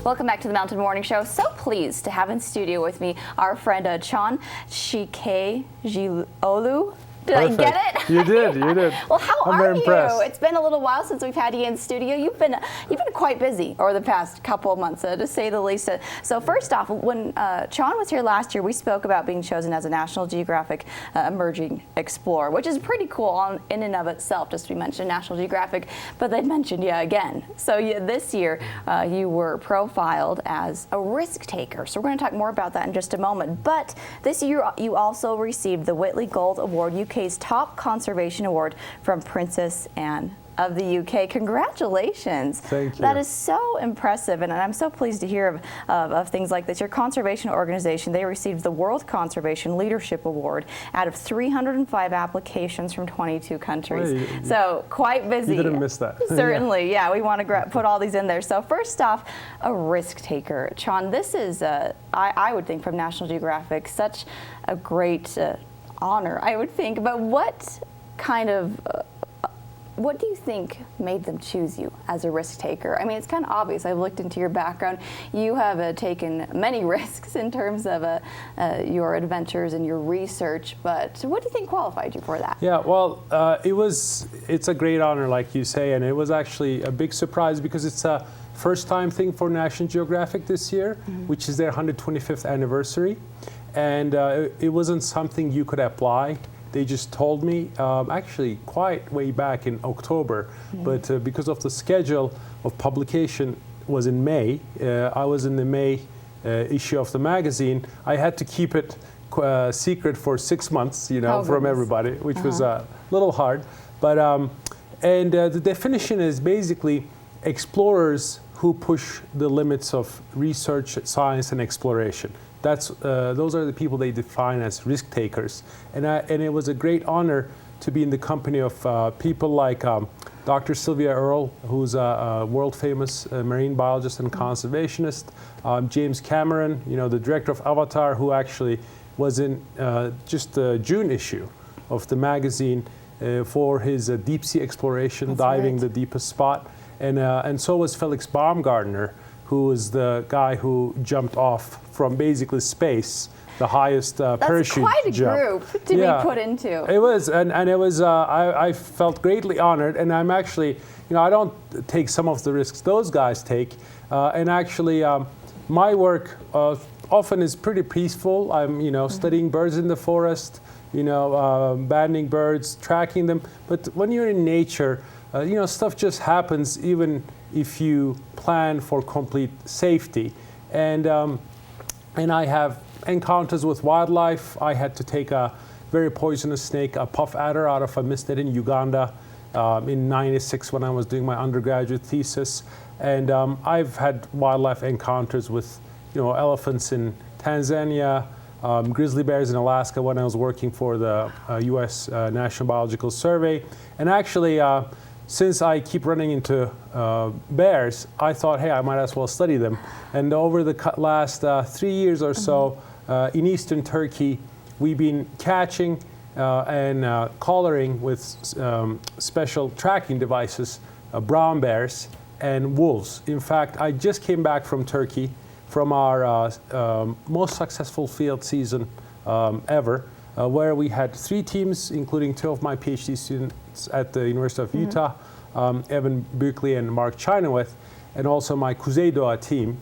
Welcome back to the Mountain Morning Show. So pleased to have in studio with me our friend Chan Shikejiolu. Did Perfect. I get it? You did. Well, how I'm are very you? impressed. It's been a little while since we've had you in studio. You've been quite busy over the past couple of months, to say the least. So first off, when Chan was here last year, we spoke about being chosen as a National Geographic Emerging Explorer, which is pretty cool in and of itself, just to be mentioned, National Geographic, but they mentioned you again. So this year, you were profiled as a risk taker. So we're going to talk more about that in just a moment. But this year, you also received the Whitley Gold Award, UK's top conservation award from Princess Anne of the UK. Congratulations. Thank you. That is so impressive, and I'm so pleased to hear of things like this. Your conservation organization, they received the World Conservation Leadership Award out of 305 applications from 22 countries. So quite busy. You didn't miss that. Certainly, yeah. We want to put all these in there. So first off, a risk taker. Chan, this is, I would think from National Geographic, such a great honor, I would think. But what kind of what do you think made them choose you as a risk taker? I mean, it's kind of obvious. I've looked into your background. You have taken many risks in terms of your adventures and your research, but what do you think qualified you for that? Yeah, well, it's a great honor, like you say, and it was actually a big surprise because it's a first-time thing for National Geographic this year, which is their 125th anniversary, and it wasn't something you could apply. They just told me, actually quite way back in October, but because of the schedule of publication was in May, I was in the May issue of the magazine, I had to keep it secret for 6 months, from everybody, which was a little hard. But, the definition is basically explorers who push the limits of research, science, and exploration. Those are the people they define as risk takers, and it was a great honor to be in the company of people like Dr. Sylvia Earle, who's a world famous marine biologist and conservationist, James Cameron, the director of Avatar, who actually was in just the June issue of the magazine for his deep sea exploration, diving the deepest spot, and so was Felix Baumgartner, who was the guy who jumped off from basically space, the highest parachute That's quite a jump. Group to be put into. It was, and it was, I felt greatly honored, and I'm actually, I don't take some of the risks those guys take, and actually my work often is pretty peaceful. I'm, studying birds in the forest, banding birds, tracking them, but when you're in nature, stuff just happens even if you plan for complete safety. And I have encounters with wildlife. I had to take a very poisonous snake, a puff adder, out of a misted in Uganda in '96 when I was doing my undergraduate thesis. And I've had wildlife encounters with, elephants in Tanzania, grizzly bears in Alaska when I was working for the U.S. National Biological Survey. And actually, since I keep running into bears, I thought, hey, I might as well study them. And over the last 3 years or so, in eastern Turkey, we've been catching and collaring with special tracking devices brown bears and wolves. In fact, I just came back from Turkey from our most successful field season ever, where we had 3 teams, including 2 of my PhD students at the University of Utah, Evan Buckley and Mark Chinoweth, and also my KuzeyDoga team,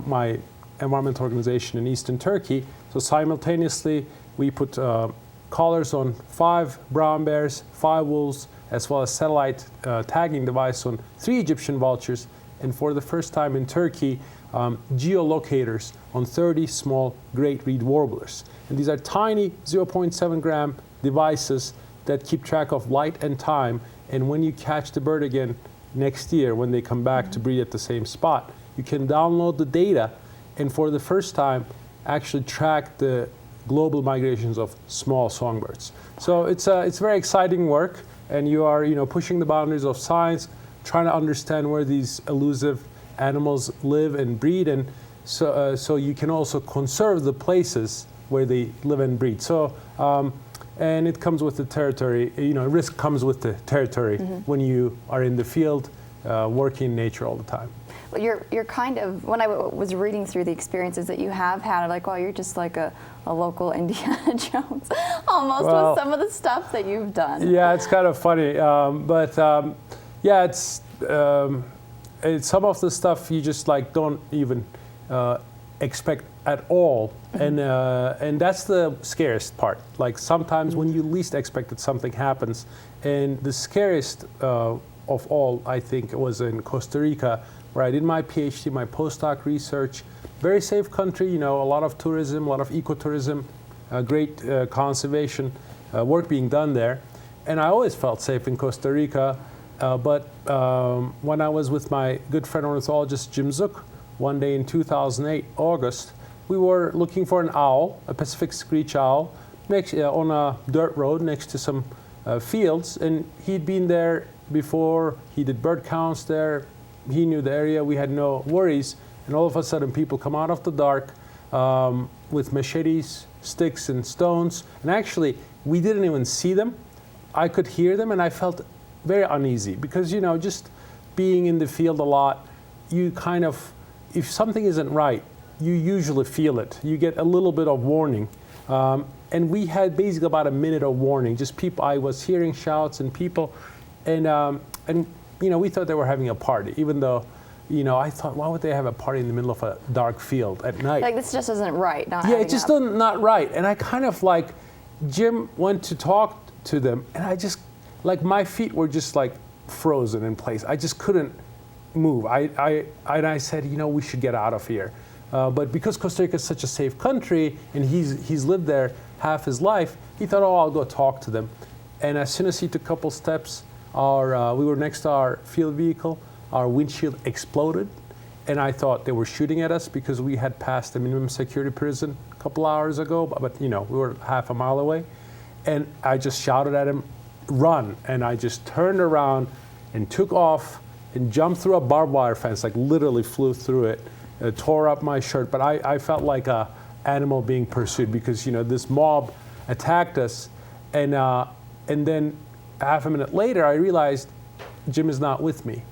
my environmental organization in eastern Turkey. So simultaneously, we put collars on 5 brown bears, 5 wolves, as well as satellite tagging device on 3 Egyptian vultures, and for the first time in Turkey, geolocators on 30 small great reed warblers. And these are tiny 0.7 gram devices that keep track of light and time, and when you catch the bird again next year, when they come back to breed at the same spot, you can download the data and for the first time actually track the global migrations of small songbirds. So it's very exciting work, and you are pushing the boundaries of science, trying to understand where these elusive animals live and breed, and so you can also conserve the places where they live and breed. So and it comes with the territory, risk comes with the territory when you are in the field working in nature all the time. you're kind of, when I was reading through the experiences that you have had, I'm like, well, you're just like a local Indiana Jones almost Well, with some of the stuff that you've done. Yeah, it's kind of funny, yeah, it's some of the stuff you just like don't even expect at all, and that's the scariest part. Like sometimes when you least expect it, something happens, and the scariest of all, I think, was in Costa Rica, where I did my PhD, my postdoc research. Very safe country, you know, a lot of tourism, a lot of ecotourism, great conservation work being done there, and I always felt safe in Costa Rica. But when I was with my good friend ornithologist Jim Zook, one day in 2008, August, we were looking for an owl, a Pacific screech owl, on a dirt road next to some fields, and he'd been there before. He did bird counts there. He knew the area. We had no worries, and all of a sudden, people come out of the dark with machetes, sticks, and stones. And actually, we didn't even see them. I could hear them, and I felt very uneasy because, you know, just being in the field a lot, you kind of, if something isn't right, you usually feel it. You get a little bit of warning. And we had basically about a minute of warning, just people. I was hearing shouts and people, and you know, we thought they were having a party, even though, you know, I thought, why would they have a party in the middle of a dark field at night? Like, this just isn't right. Not Yeah, adding it's just up. not right. And I kind of like, Jim went to talk to them, and I just, like, my feet were just like frozen in place. I just couldn't move. I said, you know, we should get out of here. But because Costa Rica is such a safe country, and he's lived there half his life, he thought, oh, I'll go talk to them. And as soon as he took a couple steps, we were next to our field vehicle, our windshield exploded, and I thought they were shooting at us because we had passed the minimum security prison a couple hours ago, but you know, we were half a mile away. And I just shouted at him, run, and I just turned around and took off and jumped through a barbed wire fence, like literally flew through it, tore up my shirt, but I felt like a animal being pursued because, you know, this mob attacked us, and then half a minute later I realized Jim is not with me.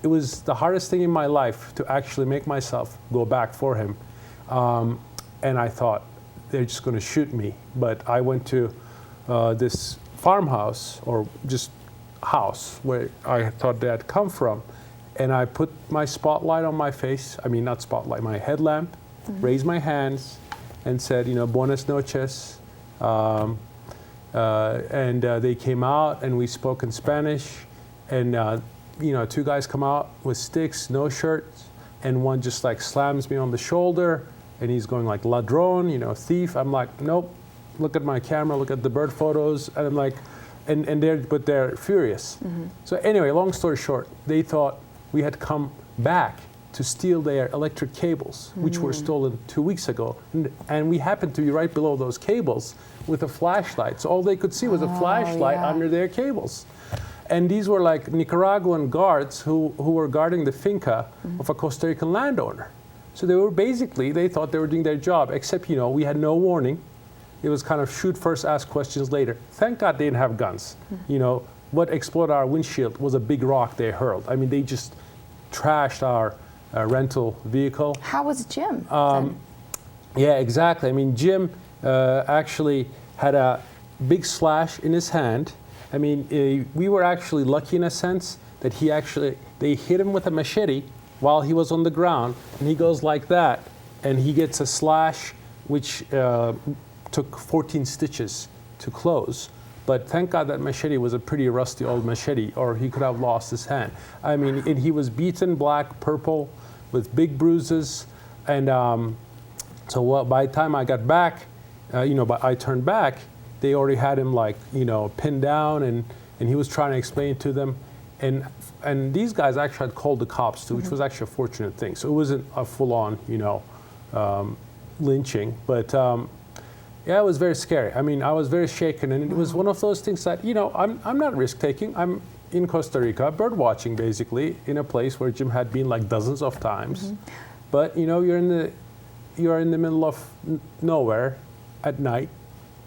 It was the hardest thing in my life to actually make myself go back for him, and I thought they're just going to shoot me. But I went to this farmhouse, or just house, where I thought they had come from, and I put my spotlight on my face, I mean not spotlight, my headlamp, raised my hands and said, you know, buenas noches, and they came out and we spoke in Spanish, and you know, two guys come out with sticks, no shirts, and one just like slams me on the shoulder, and he's going like ladrón, you know, thief. I'm like, nope, look at my camera, look at the bird photos, and I'm like, and they're furious. So anyway, long story short, they thought we had come back to steal their electric cables, which were stolen 2 weeks ago, and we happened to be right below those cables with a flashlight. So all they could see was a flashlight under their cables. And these were like Nicaraguan guards who were guarding the finca of a Costa Rican landowner. So they were basically, they thought they were doing their job, except, you know, we had no warning. It was kind of shoot first, ask questions later. Thank God they didn't have guns. You know, what exploded our windshield was a big rock they hurled. I mean, they just trashed our rental vehicle. How was Jim? Yeah, exactly. I mean, Jim actually had a big slash in his hand. I mean, we were actually lucky in a sense that they hit him with a machete while he was on the ground, and he goes like that, and he gets a slash which took 14 stitches to close. But thank God that machete was a pretty rusty old machete, or he could have lost his hand. I mean, and he was beaten black, purple, with big bruises, and by the time I got back, I turned back, they already had him like, you know, pinned down, and he was trying to explain to them, and these guys actually had called the cops too, which was actually a fortunate thing. So it wasn't a full-on, you know, lynching, but yeah, it was very scary. I mean, I was very shaken, and it was one of those things that, you know, I'm not risk-taking. I'm in Costa Rica, bird watching basically, in a place where Jim had been like dozens of times. But you know, you're in the middle of nowhere at night.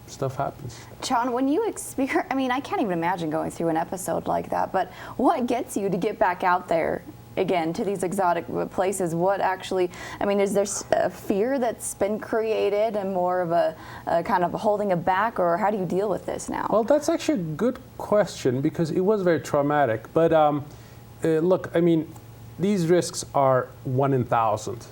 Stuff happens. John, when you experience, I mean, I can't even imagine going through an episode like that, but what gets you to get back out there again, to these exotic places, what actually, I mean, is there a fear that's been created and more of a kind of holding it back, or how do you deal with this now? Well, that's actually a good question because it was very traumatic. But look, I mean, these risks are 1 in 1,000.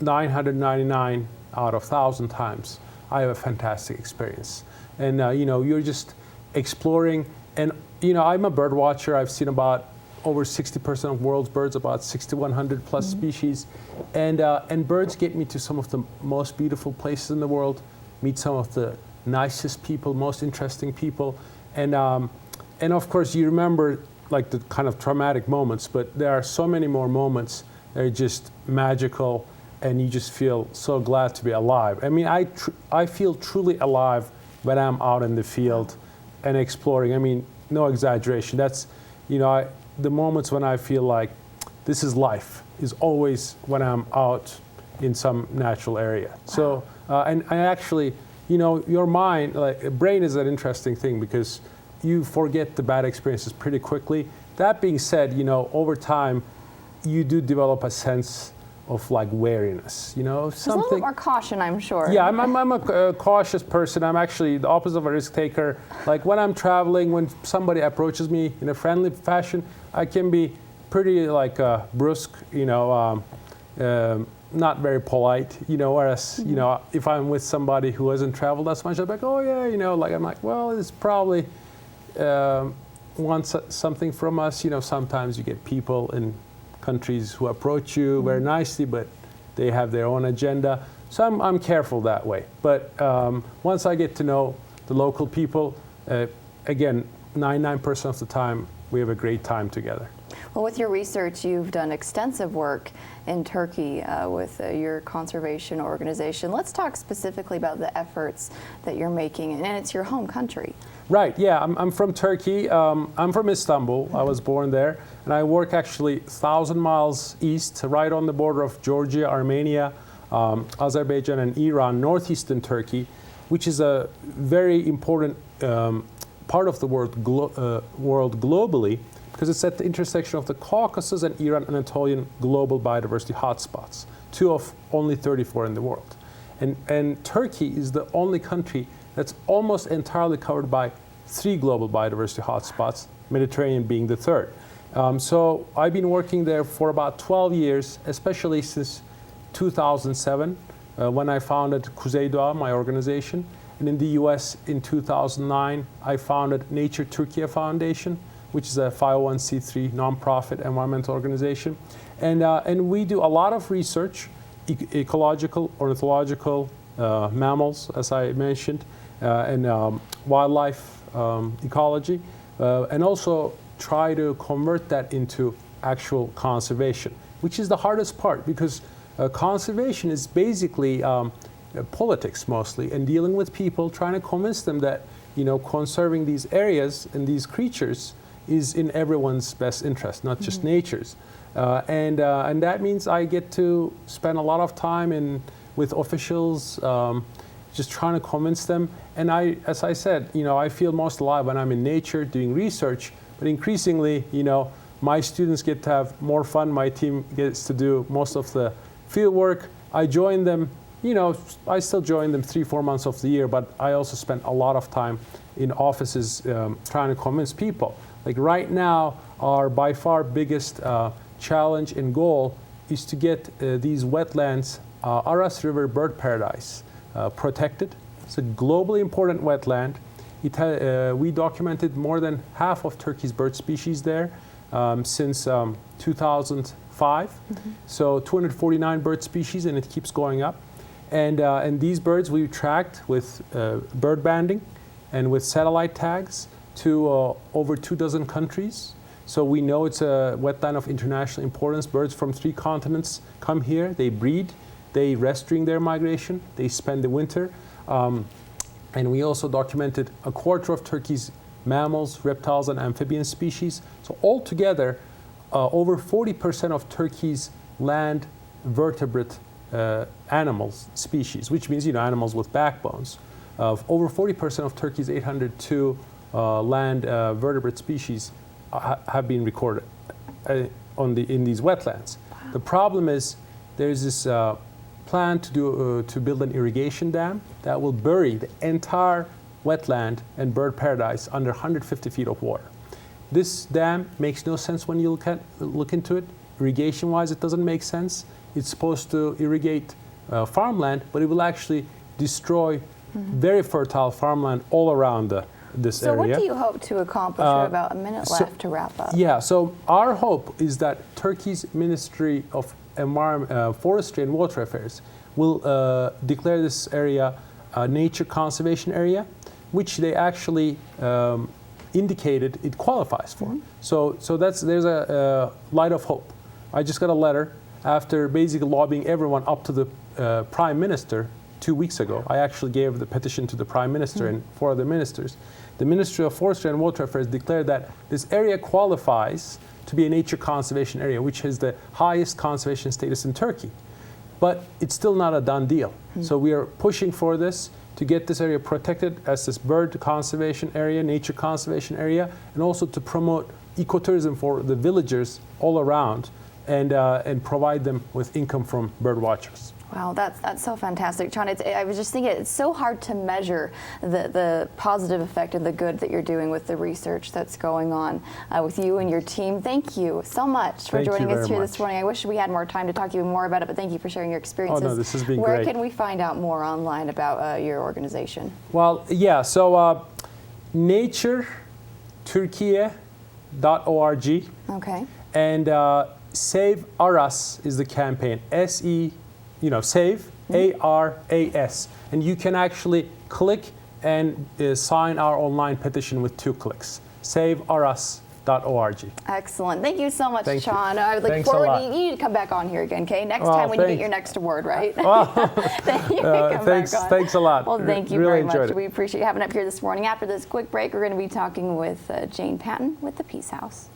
999 out of 1,000 times, I have a fantastic experience. And you know, you're just exploring. And you know, I'm a bird watcher. I've seen about over 60% of world's birds, about 6,100 plus species. And birds get me to some of the most beautiful places in the world, meet some of the nicest people, most interesting people. And of course, you remember like the kind of traumatic moments, but there are so many more moments that are just magical, and you just feel so glad to be alive. I mean, I feel truly alive when I'm out in the field and exploring. I mean, no exaggeration. That's, you know, the moments when I feel like this is life is always when I'm out in some natural area. So, and I actually, you know, your mind, like brain is an interesting thing because you forget the bad experiences pretty quickly. That being said, you know, over time, you do develop a sense of like wariness, you know, There's a little bit more caution, I'm sure. Yeah, I'm a cautious person. I'm actually the opposite of a risk taker. Like when I'm traveling, when somebody approaches me in a friendly fashion, I can be pretty like brusque, you know, not very polite, you know, whereas, you know, if I'm with somebody who hasn't traveled as much, I'm like, oh yeah, you know, like I'm like, well, it's probably wants something from us. You know, sometimes you get people in countries who approach you very nicely, but they have their own agenda. So I'm careful that way. But once I get to know the local people, again, 99% of the time, we have a great time together. Well, with your research, you've done extensive work in Turkey with your conservation organization. Let's talk specifically about the efforts that you're making, and it's your home country. Right, yeah, I'm from Turkey. I'm from Istanbul. I was born there. And I work actually 1,000 miles east, right on the border of Georgia, Armenia, Azerbaijan, and Iran, northeastern Turkey, which is a very important part of the world globally, because it's at the intersection of the Caucasus and Iran-Anatolian global biodiversity hotspots, 2 of only 34 in the world. And Turkey is the only country that's almost entirely covered by 3 global biodiversity hotspots, Mediterranean being the 3rd. So I've been working there for about 12 years, especially since 2007, when I founded KuzeyDoga, my organization. And in the US in 2009, I founded Nature Turkey Foundation, which is a 501c3 nonprofit environmental organization. And we do a lot of research, ecological, ornithological, mammals, as I mentioned, and wildlife ecology, and also try to convert that into actual conservation, which is the hardest part, because conservation is basically politics mostly, and dealing with people, trying to convince them that, you know, conserving these areas and these creatures is in everyone's best interest, not just nature's. And that means I get to spend a lot of time with officials, just trying to convince them. And as I said, you know, I feel most alive when I'm in nature doing research, but increasingly, you know, my students get to have more fun. My team gets to do most of the field work. I join them, you know, I still join them 3-4 months of the year, but I also spend a lot of time in offices trying to convince people. Like right now, our by far biggest challenge and goal is to get these wetlands, Aras River Bird Paradise, protected. It's a globally important wetland. We documented more than half of Turkey's bird species there since 2005. So 249 bird species, and it keeps going up. And these birds we tracked with bird banding and with satellite tags to over 24 countries. So we know it's a wetland of international importance. Birds from 3 continents come here, they breed, they rest during their migration, they spend the winter. And we also documented 1/4 of Turkey's mammals, reptiles, and amphibian species. So altogether, over 40% of Turkey's land vertebrate animals species, which means, you know, animals with backbones. Over 40% of Turkey's 802 land vertebrate species have been recorded. in these wetlands. Wow. The problem is there's this plan to build an irrigation dam that will bury the entire wetland and bird paradise under 150 feet of water. This dam makes no sense when you look into it. Irrigation-wise, it doesn't make sense. It's supposed to irrigate farmland, but it will actually destroy very fertile farmland all around this area. So what do you hope to accomplish? We have about a minute left to wrap up. Yeah, so our hope is that Turkey's Ministry of Forestry and Water Affairs will declare this area a nature conservation area, which they actually indicated it qualifies for. So there's a light of hope. I just got a letter after basically lobbying everyone up to the Prime Minister 2 weeks ago. I actually gave the petition to the Prime Minister and 4 other ministers. The Ministry of Forestry and Water Affairs declared that this area qualifies to be a nature conservation area, which has the highest conservation status in Turkey. But it's still not a done deal. So we are pushing for this to get this area protected as this bird conservation area, nature conservation area, and also to promote ecotourism for the villagers all around and provide them with income from bird watchers. Wow, that's so fantastic, John. I was just thinking, it's so hard to measure the positive effect and the good that you're doing with the research that's going on with you and your team. Thank you so much for joining us here this morning. I wish we had more time to talk to you more about it, but thank you for sharing your experiences. Oh, no, this has been Where great. can we find out more online about your organization? Well, yeah, so natureturkiye.org. Okay. And Save Aras is the campaign. Save, A-R-A-S. And you can actually click and sign our online petition with 2 clicks. SaveAras.org. Excellent. Thank you so much, Thank Sean. you. I look Thanks forward a lot. to you to come back on here again, okay? Next time when you get your next award, right? Thanks a lot. Well, thank you really very much. enjoyed it. We appreciate you having up here this morning. After this quick break, we're going to be talking with Jane Patton with the Peace House.